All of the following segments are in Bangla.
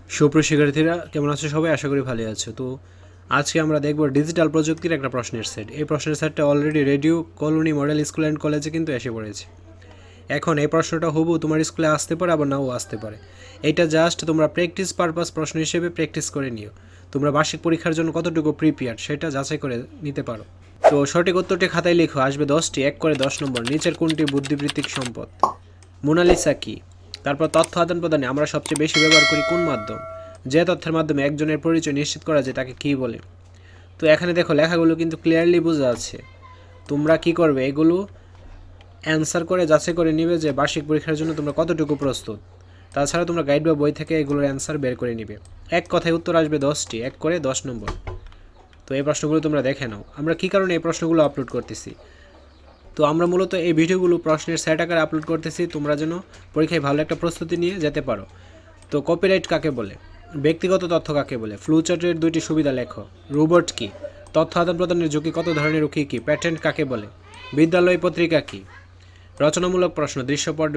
সুপ্রিয় শিক্ষার্থীরা কেমন আছো সবাই? আশা করি ভালো আছো। তো আজকে আমরা দেখব ডিজিটাল প্রযুক্তির একটা প্রশ্নের সেট। এই প্রশ্নের সেটটা already radio colony model school and কলেজে কিন্তু এসে পড়েছে। এখন এই প্রশ্নটা হুবহু তোমার স্কুলে আসতে পারে, আবার নাও আসতে পারে। এইটা জাস্ট তোমরা প্র্যাকটিস পারপাস প্রশ্ন হিসেবে প্র্যাকটিস করে নিও। তোমরা বার্ষিক পরীক্ষার জন্য কতটুকু প্রিপেয়ার সেটা যাচাই করে নিতে পারো। তো সঠিক উত্তরটি খাতায় লিখো। আসবে 10টি, 1 করে 10 নম্বর। নিচের কোনটি বুদ্ধিবৃত্তিক সম্পদ? মোনালিসা কি? তারপর তথ্য আদান প্রদানে আমরা সবচেয়ে বেশি ব্যবহার করি কোন মাধ্যম? যে তথ্যের মাধ্যমে একজনের পরিচয় নিশ্চিত করা যায় তাকে কী বলে? তো এখানে দেখো লেখাগুলো কিন্তু ক্লিয়ারলি বোঝা আছে। তোমরা কি করবে, এগুলো অ্যান্সার করে যাচাই করে নিবে যে বার্ষিক পরীক্ষার জন্য তোমরা কতটুকু প্রস্তুত। তাছাড়া তোমরা গাইড বা বই থেকে এগুলোর অ্যান্সার বের করে নিবে। এক কথায় উত্তর আসবে 10টি, 1 করে 10 নম্বর। তো এই প্রশ্নগুলো তোমরা দেখে নাও। আমরা কী কারণে এই প্রশ্নগুলো আপলোড করতেছি? তো আমরা মূলত এই ভিডিওগুলো প্রশ্নের সেট আকারে আপলোড করতেছি তোমরা যেন পরীক্ষায় ভালো একটা প্রস্তুতি নিয়ে যেতে পারো। তো কপিরাইট কাকে বলে? ব্যক্তিগত তথ্য কাকে বলে? ফ্লুচার্টের 2টি সুবিধা লেখো। রোবট কি? তথ্য আদান প্রদানের ঝুঁকি কত ধরনের ও কী কী? প্যাটেন্ট কাকে বলে? বিদ্যালয় পত্রিকা কি? রচনামূলক প্রশ্ন, দৃশ্যপট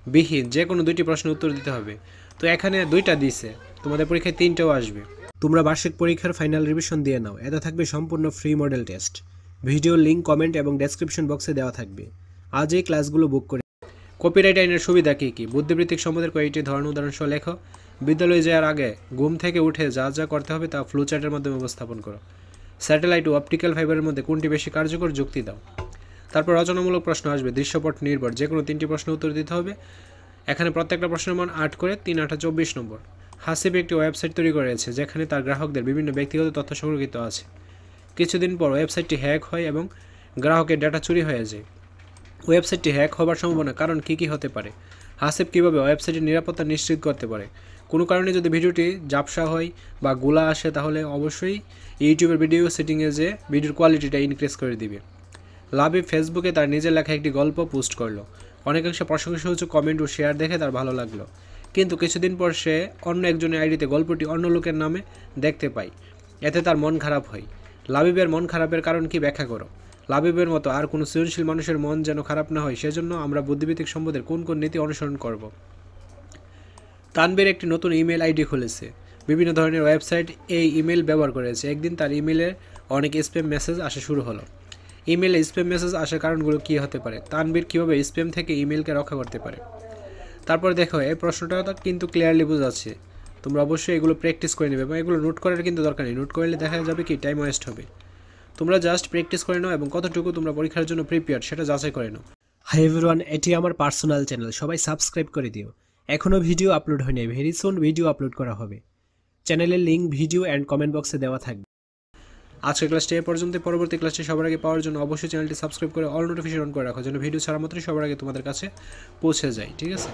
বিহীন যে কোনো 2টি প্রশ্নের উত্তর দিতে হবে। তো এখানে 2টা দিছে, তোমাদের পরীক্ষায় 3টাও আসবে। তোমরা বার্ষিক পরীক্ষার ফাইনাল রিভিশন দিয়ে নাও। এতে থাকবে সম্পূর্ণ free model test. Video link comment এবং ডেসক্রিপশন বক্সে দেওয়া থাকবে। আজ এই ক্লাসগুলো বুক করে। কপিরাইট আইনের সুবিধা কী কী? বুদ্ধিবৃত্তিক সম্পদের কয়েকটি ধরন উদাহরণ সহ লেখো। বিদ্যালয়ে যাওয়ার আগে ঘুম থেকে উঠে যা যা করতে হবে তা ফ্লোচার্টের মাধ্যমে উপস্থাপন করো। স্যাটেলাইট ও অপটিক্যাল ফাইবারের মধ্যে কোনটি বেশি কার্যকর যুক্তি দাও। তারপর রচনামূলক প্রশ্ন আসবে, দৃশ্যপট নির্ভর যে কোনো 3টি প্রশ্ন উত্তর দিতে হবে। এখানে প্রত্যেকটা প্রশ্নের মান 8 করে, 3 8 24 নম্বর। হাসিব একটি ওয়েবসাইট তৈরি করেছে যেখানে তার গ্রাহকদের বিভিন্ন ব্যক্তিগত তথ্য সংরক্ষিত আছে। কিছুদিন পর ওয়েবসাইটটি হ্যাক হয় এবং গ্রাহকের ডেটা চুরি হয়ে যায়। ওয়েবসাইটটি হ্যাক হবার সম্ভাবনা কারণ কী কী হতে পারে? হাসিব কীভাবে ওয়েবসাইটের নিরাপত্তা নিশ্চিত করতে পারে? কোনো কারণে যদি ভিডিওটি ঝাপসা হয় বা গোলা আসে তাহলে অবশ্যই ইউটিউবের ভিডিও সেটিংয়ে যে ভিডিওর কোয়ালিটিটা ইনক্রিজ করে দিবে। লাবিব ফেসবুকে তার নিজের লেখা একটি গল্প পোস্ট করলো। অনেকাংশে প্রশংসাসূচক কমেন্ট ও শেয়ার দেখে তার ভালো লাগলো, কিন্তু কিছুদিন পর সে অন্য একজনের আইডিতে গল্পটি অন্য লোকের নামে দেখতে পায়। এতে তার মন খারাপ হয়। লাবিবের মন খারাপের কারণ কি ব্যাখ্যা করো। লাবিবের মতো আর কোনো সৃজনশীল মানুষের মন যেন খারাপ না হয় সেজন্য আমরা বুদ্ধিবৃত্তিক সম্পদের কোন কোন নীতি অনুসরণ করব। তানবীর একটি নতুন ইমেল আইডি খুলেছে। বিভিন্ন ধরনের ওয়েবসাইট এই ইমেল ব্যবহার করেছে। একদিন তার ইমেলে অনেক স্প্যাম মেসেজ আসা শুরু হলো। ইমেলে স্প্যাম মেসেজ আসার কারণগুলো কী হতে পারে? তানবীর কীভাবে স্প্যাম থেকে ইমেলকে রক্ষা করতে পারে? তারপর দেখো এই প্রশ্নটা কিন্তু ক্লিয়ারলি বোঝাচ্ছে। তোমরা অবশ্যই এগুলো প্র্যাকটিস করে নেবে এবং এগুলো নোট করার কিন্তু দরকার নেই। নোট করলে দেখা যাবে কি টাইম ওয়েস্ট হবে। তোমরা জাস্ট প্র্যাকটিস করে নাও এবং কতটুকু তোমরা পরীক্ষার জন্য প্রিপেয়ার সেটা যাচাই করে নাও। হাই এভরিওয়ান, এটি আমার পার্সোনাল চ্যানেল, সবাই সাবস্ক্রাইব করে দিও। এখনও ভিডিও আপলোড হয়নি, ভেরি সুন ভিডিও আপলোড করা হবে। চ্যানেলের লিঙ্ক ভিডিও অ্যান্ড কমেন্ট বক্সে দেওয়া থাকবে। আজকের ক্লাসটি এ পর্যন্ত। পরবর্তী ক্লাসটি সবার আগে পাওয়ার জন্য অবশ্যই চ্যানেলটি সাবস্ক্রাইব করে অল নোটিফিকেশন অন করে রাখো, যেন ভিডিও ছাড়া মাত্রই সবার আগে তোমাদের কাছে পৌঁছে যায়। ঠিক আছে?